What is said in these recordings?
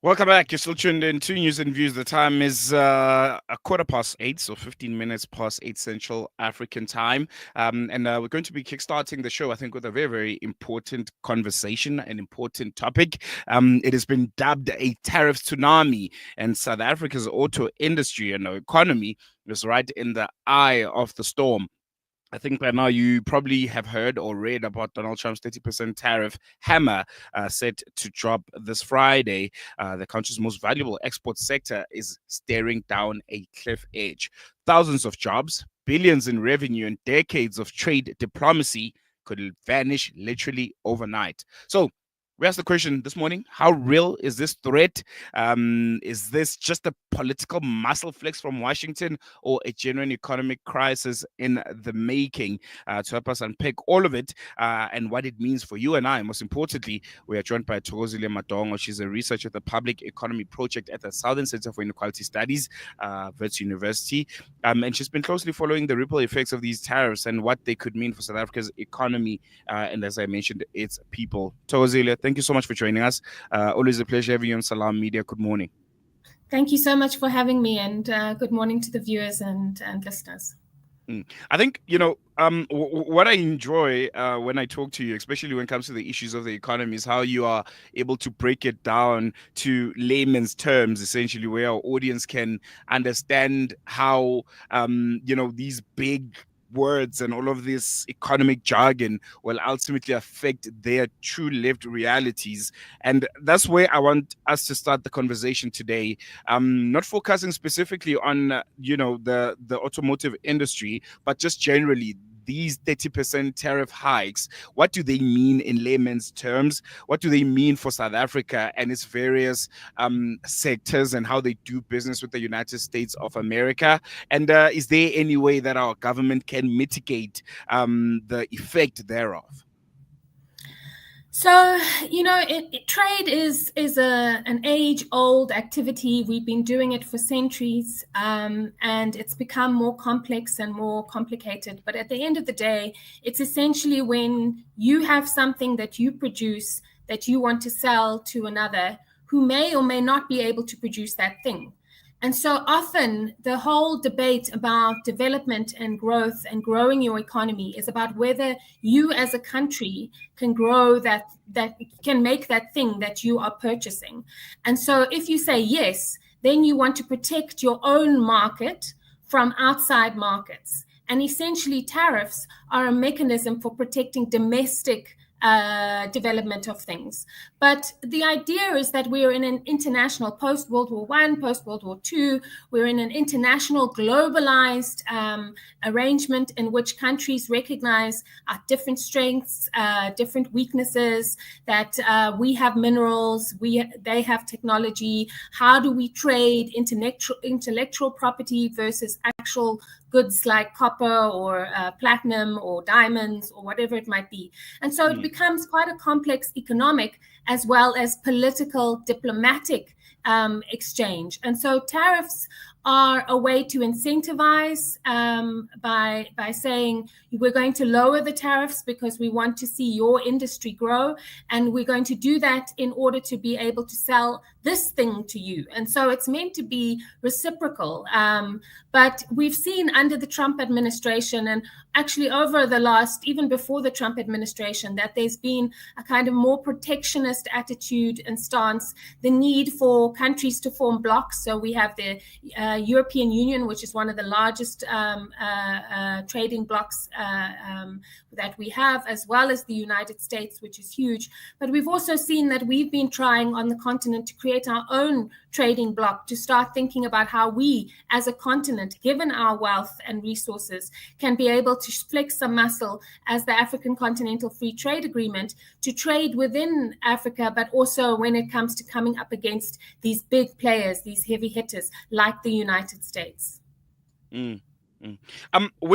Welcome back. You're still tuned in to News and Views. The time is a quarter past eight, so 15 minutes past eight Central African time. And we're going to be kickstarting the show, I think, with a very, very important conversation, an important topic. It has been dubbed a tariff tsunami, and South Africa's auto industry and economy is right in the eye of the storm. I think by now you probably have heard or read about Donald Trump's 30% tariff hammer set to drop this Friday. The country's most valuable export sector is staring down a cliff edge. Thousands of jobs, billions in revenue, and decades of trade diplomacy could vanish literally overnight. So, we asked the question this morning: how real is this threat? Is this just a political muscle flex from Washington, or a genuine economic crisis in the making? To help us unpack all of it and what it means for you and I, most importantly, we are joined by Thokozile Madonko. She's a researcher at the Public Economy Project at the Southern Center for Inequality Studies, Wits University. And she's been closely following the ripple effects of these tariffs and what they could mean for South Africa's economy. And as I mentioned, its people. Thokozile, thank you so much for joining us. Always a pleasure having you on Salam Media. Good morning. Thank you so much for having me, and good morning to the viewers and listeners. I think, what I enjoy when I talk to you, especially when it comes to the issues of the economy, is how you are able to break it down to layman's terms, essentially, where our audience can understand how, these big words and all of this economic jargon will ultimately affect their true lived realities. And that's where I want us to start the conversation today. Not focusing specifically on the automotive industry, but just generally these 30% tariff hikes. What do they mean in layman's terms? What do they mean for South Africa and its various sectors, and how they do business with the United States of America? And is there any way that our government can mitigate the effect thereof? So, trade is an age-old activity. We've been doing it for centuries, and it's become more complex and more complicated. But at the end of the day, it's essentially when you have something that you produce that you want to sell to another who may or may not be able to produce that thing. And so often the whole debate about development and growth and growing your economy is about whether you as a country can grow that can make that thing that you are purchasing. And so if you say yes, then you want to protect your own market from outside markets. And essentially tariffs are a mechanism for protecting domestic development of things. But the idea is that we are in an international post-World War I, post-World War II, we're in an international globalized arrangement in which countries recognize our different strengths, different weaknesses, that we have minerals, they have technology. How do we trade intellectual property versus actual goods like copper or platinum or diamonds or whatever it might be? And so it becomes quite a complex economic as well as political, diplomatic exchange. And so tariffs are a way to incentivize by saying we're going to lower the tariffs because we want to see your industry grow, and we're going to do that in order to be able to sell this thing to you. And so it's meant to be reciprocal. But we've seen under the Trump administration, and actually over the last, even before the Trump administration, that there's been a kind of more protectionist attitude and stance, the need for countries to form blocs. So we have the European Union, which is one of the largest trading blocs that we have, as well as the United States, which is huge. But we've also seen that we've been trying on the continent to create our own trading bloc, to start thinking about how we as a continent, given our wealth and resources, can be able to flex some muscle as the African Continental Free Trade Agreement to trade within Africa, but also when it comes to coming up against these big players, these heavy hitters like the United States. When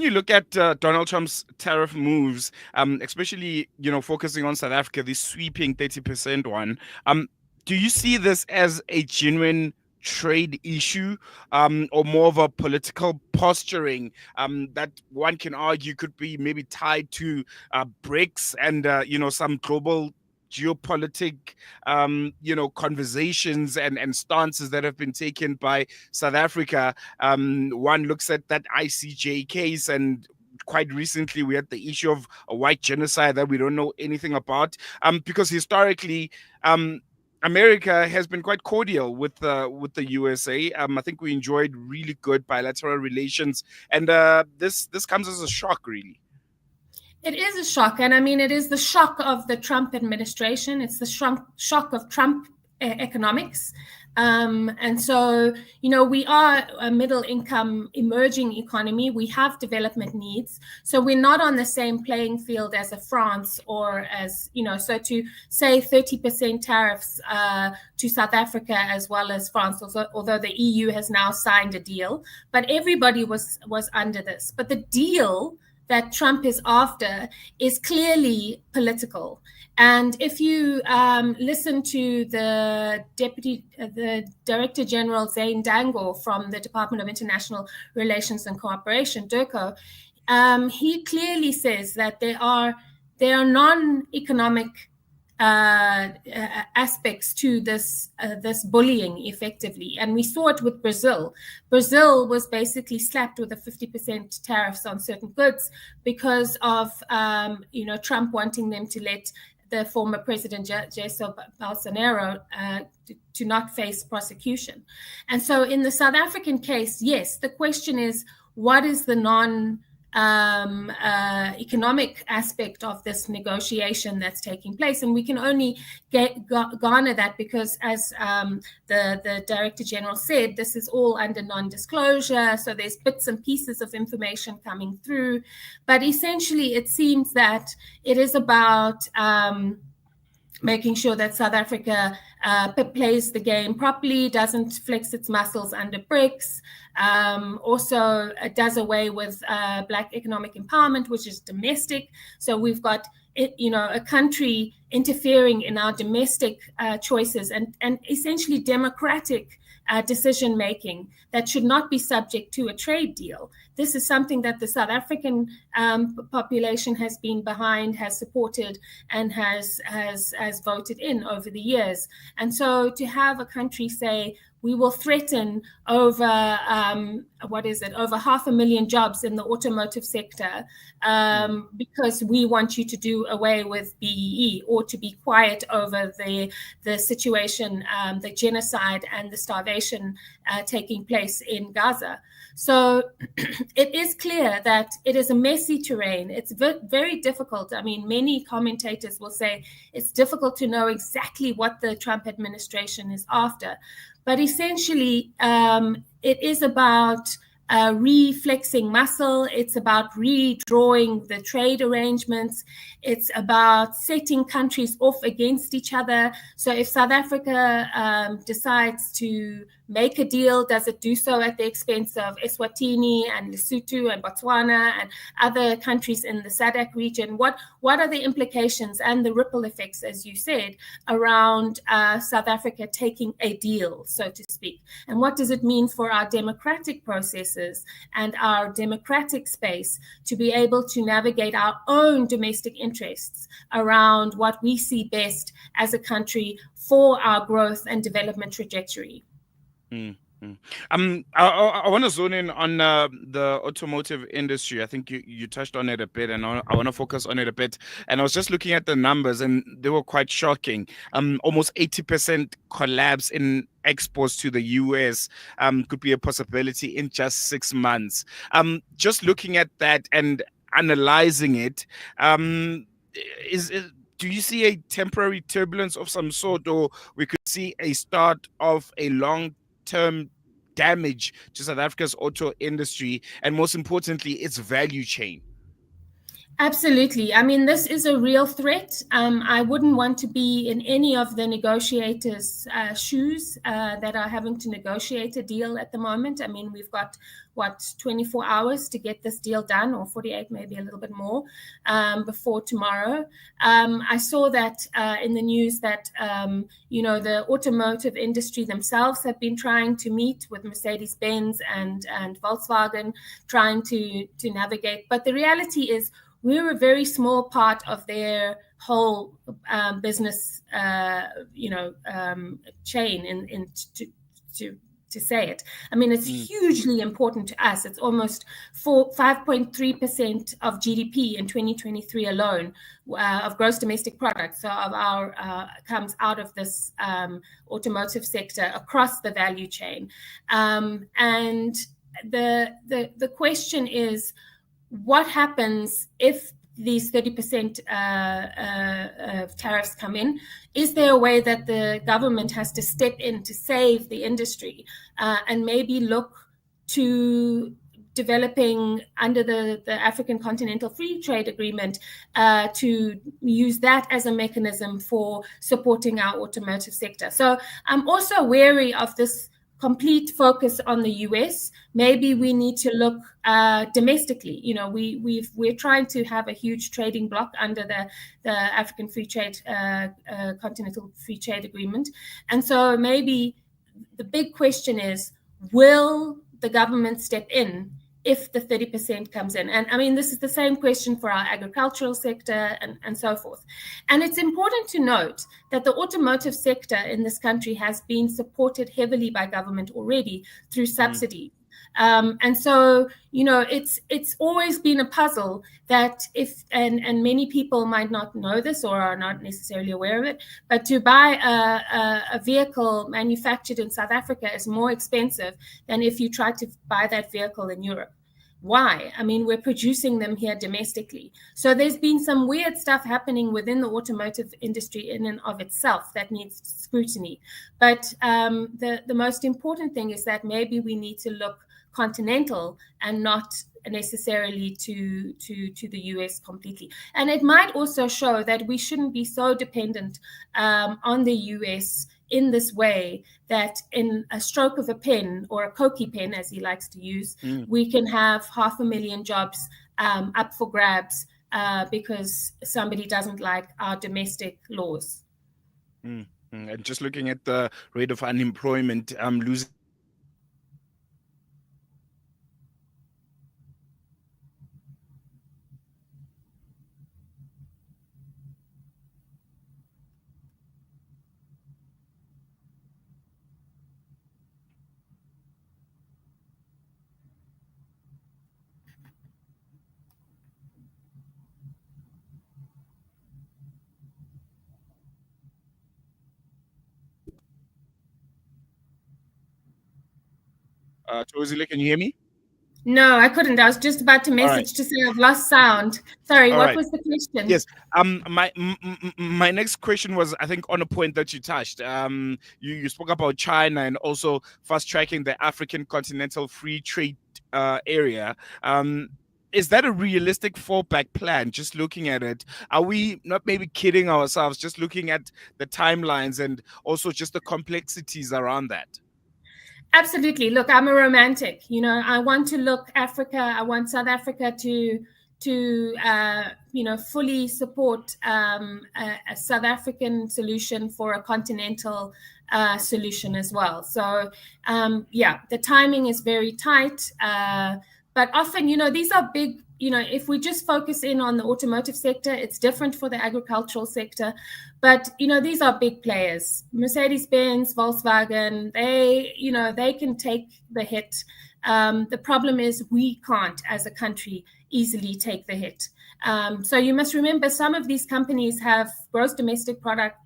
you look at Donald Trump's tariff moves, especially focusing on South Africa, this sweeping 30% one, do you see this as a genuine trade issue, or more of a political posturing that one can argue could be maybe tied to BRICS and some global geopolitic, conversations and stances that have been taken by South Africa. One looks at that ICJ case, and quite recently we had the issue of a white genocide that we don't know anything about, because historically, America has been quite cordial with the USA. I think we enjoyed really good bilateral relations, and this comes as a shock, really. It is a shock, and I mean, it is the shock of the Trump administration. It's the shock of Trump economics. And so, we are a middle income emerging economy. We have development needs. So we're not on the same playing field as a France or as, so to say 30% tariffs to South Africa as well as France, although the EU has now signed a deal, but everybody was under this. But the deal that Trump is after is clearly political. And if you listen to the Director General Zane Dangle from the Department of International Relations and Cooperation, DIRCO, he clearly says that there are non-economic aspects to this bullying, effectively, and we saw it with Brazil. Brazil was basically slapped with a 50% tariffs on certain goods because of Trump wanting them to let the former president Jair Bolsonaro to not face prosecution. And so in the South African case, yes, the question is, what is the economic aspect of this negotiation that's taking place? And we can only garner that because, as the Director General said, this is all under non-disclosure, so there's bits and pieces of information coming through. But essentially, it seems that it is about making sure that South Africa plays the game properly, doesn't flex its muscles under BRICS, also does away with Black economic empowerment, which is domestic. So we've got a country interfering in our domestic choices and essentially democratic decision making that should not be subject to a trade deal. This is something that the South African population has been behind, has supported, and has voted in over the years. And so to have a country say, we will threaten over over 500,000 jobs in the automotive sector because we want you to do away with BEE, or to be quiet over the situation, the genocide and the starvation taking place in Gaza. So it is clear that it is a messy terrain. It's very difficult. I mean, many commentators will say it's difficult to know exactly what the Trump administration is after. But essentially, it is about reflexing muscle. It's about redrawing the trade arrangements. It's about setting countries off against each other. So if South Africa decides to make a deal, does it do so at the expense of Eswatini and Lesotho and Botswana and other countries in the SADC region? What are the implications and the ripple effects, as you said, around South Africa taking a deal, so to speak? And what does it mean for our democratic processes and our democratic space to be able to navigate our own domestic interests around what we see best as a country for our growth and development trajectory? Mm-hmm. I want to zone in on the automotive industry. I think you touched on it a bit, and I want to focus on it a bit. And I was just looking at the numbers, and they were quite shocking. Almost 80% collapse in exports to the US could be a possibility in just 6 months. Just looking at that and analyzing it, do you see a temporary turbulence of some sort, or we could see a start of a long-term damage to South Africa's auto industry, and most importantly, its value chain? Absolutely. I mean, this is a real threat. I wouldn't want to be in any of the negotiators' shoes that are having to negotiate a deal at the moment. I mean, we've got, 24 hours to get this deal done, or 48, maybe a little bit more, before tomorrow. I saw that in the news that, the automotive industry themselves have been trying to meet with Mercedes-Benz and Volkswagen, trying to navigate. But the reality is, we're a very small part of their whole business, chain to say it. I mean, it's hugely important to us. It's almost 5.3% of GDP in 2023 alone, of gross domestic product. So of our comes out of this automotive sector across the value chain. And the question is, what happens if these 30% tariffs come in? Is there a way that the government has to step in to save the industry and maybe look to developing under the African Continental Free Trade Agreement to use that as a mechanism for supporting our automotive sector? So I'm also wary of this complete focus on the US. Maybe we need to look domestically. We're trying to have a huge trading bloc under the African Free Trade Continental Free Trade Agreement, and so maybe the big question is, will the government step in if the 30% comes in? And I mean, this is the same question for our agricultural sector and so forth. And it's important to note that the automotive sector in this country has been supported heavily by government already through subsidy. And so, it's always been a puzzle that and many people might not know this or are not necessarily aware of it, but to buy a vehicle manufactured in South Africa is more expensive than if you try to buy that vehicle in Europe. Why? I mean, we're producing them here domestically. So there's been some weird stuff happening within the automotive industry in and of itself that needs scrutiny. But the most important thing is that maybe we need to look continental and not necessarily to the US completely. And it might also show that we shouldn't be so dependent on the US in this way, that in a stroke of a pen, or a Koki pen as he likes to use, we can have 500,000 jobs up for grabs because somebody doesn't like our domestic laws. And just looking at the rate of unemployment, losing Thokozile, can you hear me? No, I couldn't. I was just about to message to say I've lost sound. Sorry, what was the question? Yes. My next question was, I think, on a point that you touched. You spoke about China and also fast tracking the African Continental Free Trade area. Is that a realistic fallback plan? Just looking at it, are we not maybe kidding ourselves? Just looking at the timelines and also just the complexities around that. Absolutely. Look, I'm a romantic. I want to look Africa. I want South Africa to fully support a South African solution for a continental solution as well. So, the timing is very tight. But often, these are big. If we just focus in on the automotive sector, it's different for the agricultural sector. But, these are big players. Mercedes-Benz, Volkswagen, they can take the hit. The problem is we can't, as a country, easily take the hit. So you must remember, some of these companies have gross domestic product,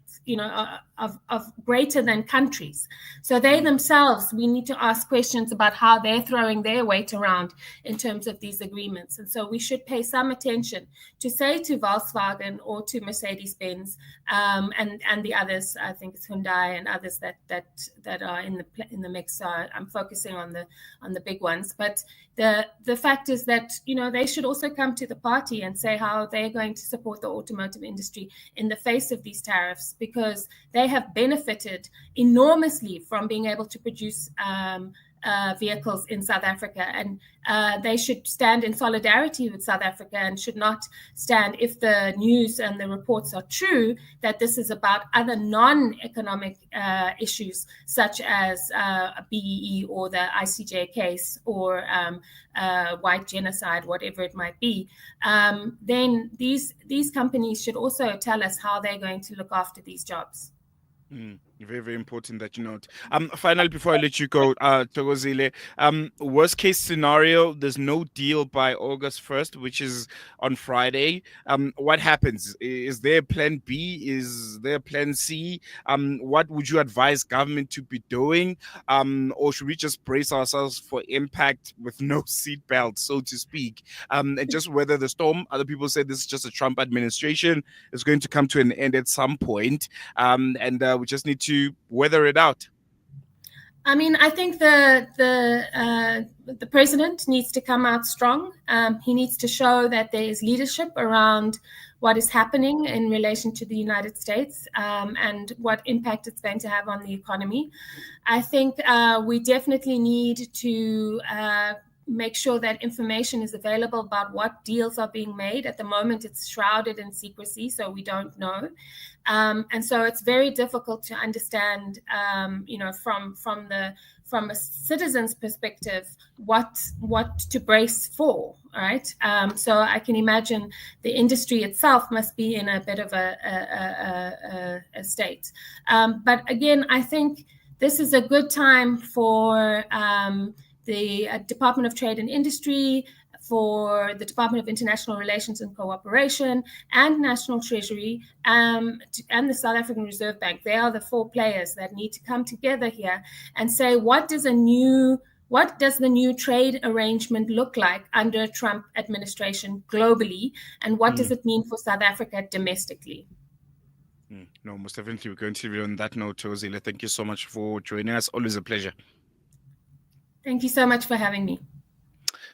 of greater than countries. So they themselves, we need to ask questions about how they're throwing their weight around in terms of these agreements. And so we should pay some attention to say to Volkswagen or to Mercedes-Benz and the others. I think it's Hyundai and others that are in the mix. So I'm focusing on the big ones. But the fact is that they should also come to the party and say how they're going to support the automotive industry in the face of these tariffs, because they have benefited enormously from being able to produce vehicles in South Africa, and they should stand in solidarity with South Africa and should not stand, if the news and the reports are true, that this is about other non-economic issues such as BEE or the ICJ case or white genocide, whatever it might be. Then these companies should also tell us how they're going to look after these jobs. Very, very important that you note. Finally, before I let you go, Thokozile, worst case scenario, there's no deal by August 1st, which is on Friday. What happens? Is there a plan B? Is there a plan C? What would you advise government to be doing? Or should we just brace ourselves for impact with no seatbelt, so to speak? And just weather the storm. Other people say this is just a Trump administration. It's going to come to an end at some point. And we just need to weather it out. I mean, I think the president needs to come out strong. He needs to show that there is leadership around what is happening in relation to the United States and what impact it's going to have on the economy. I think we definitely need to make sure that information is available about what deals are being made. At the moment, it's shrouded in secrecy, so we don't know. And so it's very difficult to understand, from a citizen's perspective, what to brace for, right? So I can imagine the industry itself must be in a bit of a state. But again, I think this is a good time for the Department of Trade and Industry, for the Department of International Relations and Cooperation, and National Treasury, and the South African Reserve Bank. They are the four players that need to come together here and say, what does the new trade arrangement look like under Trump administration globally, and what does it mean for South Africa domestically? No, most definitely. We're going to be on that note, Thokozile. Thank you so much for joining us. Always a pleasure. Thank you so much for having me.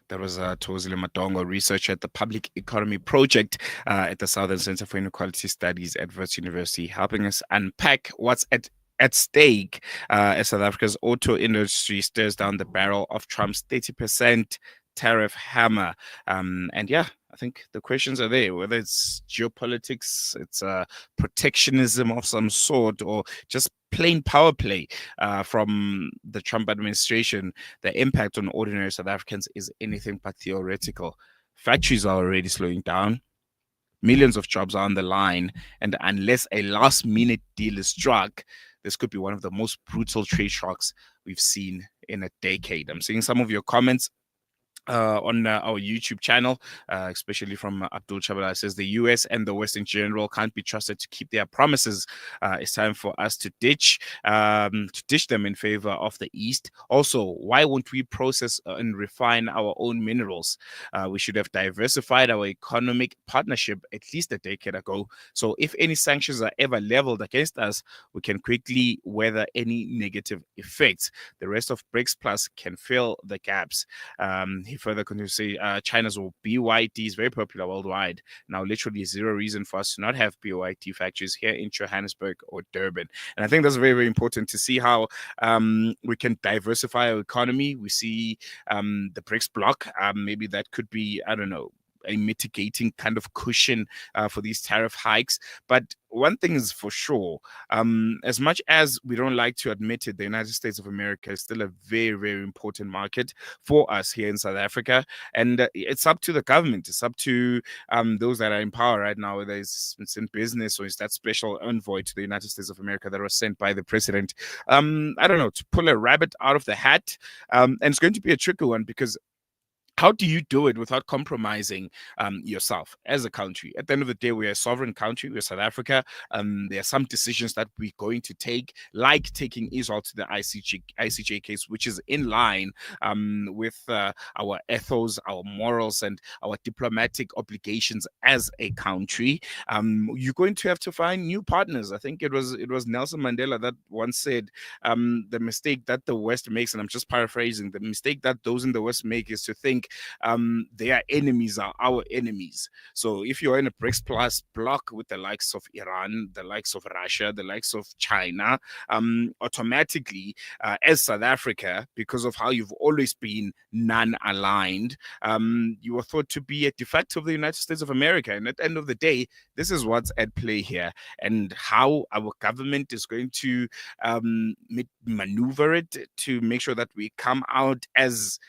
That was Thokozile Madonko, researcher at the Public Economy Project at the Southern Center for Inequality Studies at Wits University, helping us unpack what's at stake as South Africa's auto industry stares down the barrel of Trump's 30% tariff hammer. And yeah, I think the questions are there, whether it's geopolitics, it's protectionism of some sort, or just plain power play from the Trump administration. The impact on ordinary South Africans is anything but theoretical. Factories are already slowing down. Millions of jobs are on the line. And unless a last-minute deal is struck, this could be one of the most brutal trade shocks we've seen in a decade. I'm seeing some of your comments on our YouTube channel, especially from Abdul Chabala. Says the US and the West in general can't be trusted to keep their promises. It's time for us to ditch them in favor of the East. Also, why won't we process and refine our own minerals? We should have diversified our economic partnership at least a decade ago. So if any sanctions are ever leveled against us, we can quickly weather any negative effects. The rest of BRICS Plus can fill the gaps. He further continues to say China's BYD is very popular worldwide. Now, literally zero reason for us to not have BYD factories here in Johannesburg or Durban. And I think that's very, very important to see how we can diversify our economy. We see the BRICS bloc. Maybe that could be, I don't know, a mitigating kind of cushion for these tariff hikes. But one thing is for sure, as much as we don't like to admit it, the United States of America is still a very, very important market for us here in South Africa. And it's up to the government. It's up to those that are in power right now, whether it's in business or it's that special envoy to the United States of America that was sent by the president, I don't know, to pull a rabbit out of the hat. And it's going to be a tricky one, because how do you do it without compromising yourself as a country? At the end of the day, we're a sovereign country. We're South Africa. There are some decisions that we're going to take, like taking Israel to the ICJ case, which is in line with our ethos, our morals, and our diplomatic obligations as a country. You're going to have to find new partners. I think it was Nelson Mandela that once said, the mistake that the West makes, and I'm just paraphrasing, the mistake that those in the West make is to think their enemies are our enemies. So if you're in a BRICS Plus bloc with the likes of Iran, the likes of Russia, the likes of China, automatically, as South Africa, because of how you've always been non-aligned, you are thought to be a de facto of the United States of America. And at the end of the day, this is what's at play here, and how our government is going to maneuver it to make sure that we come out as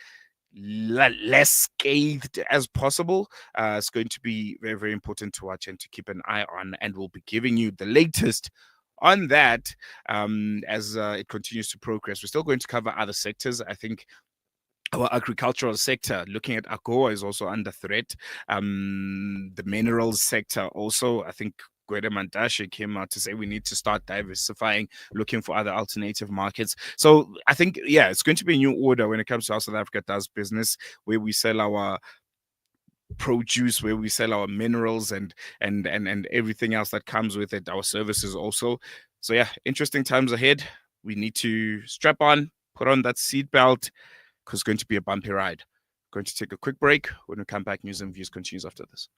less scathed as possible. It's going to be very, very important to watch and to keep an eye on, and we'll be giving you the latest on that as it continues to progress. We're still going to cover other sectors. I think our agricultural sector, looking at AGOA, is also under threat. The minerals sector also, I think Gwede Mantashe came out to say we need to start diversifying, looking for other alternative markets. So I think, yeah, it's going to be a new order when it comes to how South Africa does business, where we sell our produce, where we sell our minerals and everything else that comes with it, our services also. So yeah, interesting times ahead. We need to strap on, put on that seatbelt, because it's going to be a bumpy ride. Going to take a quick break. When we come back, News and Views continues after this.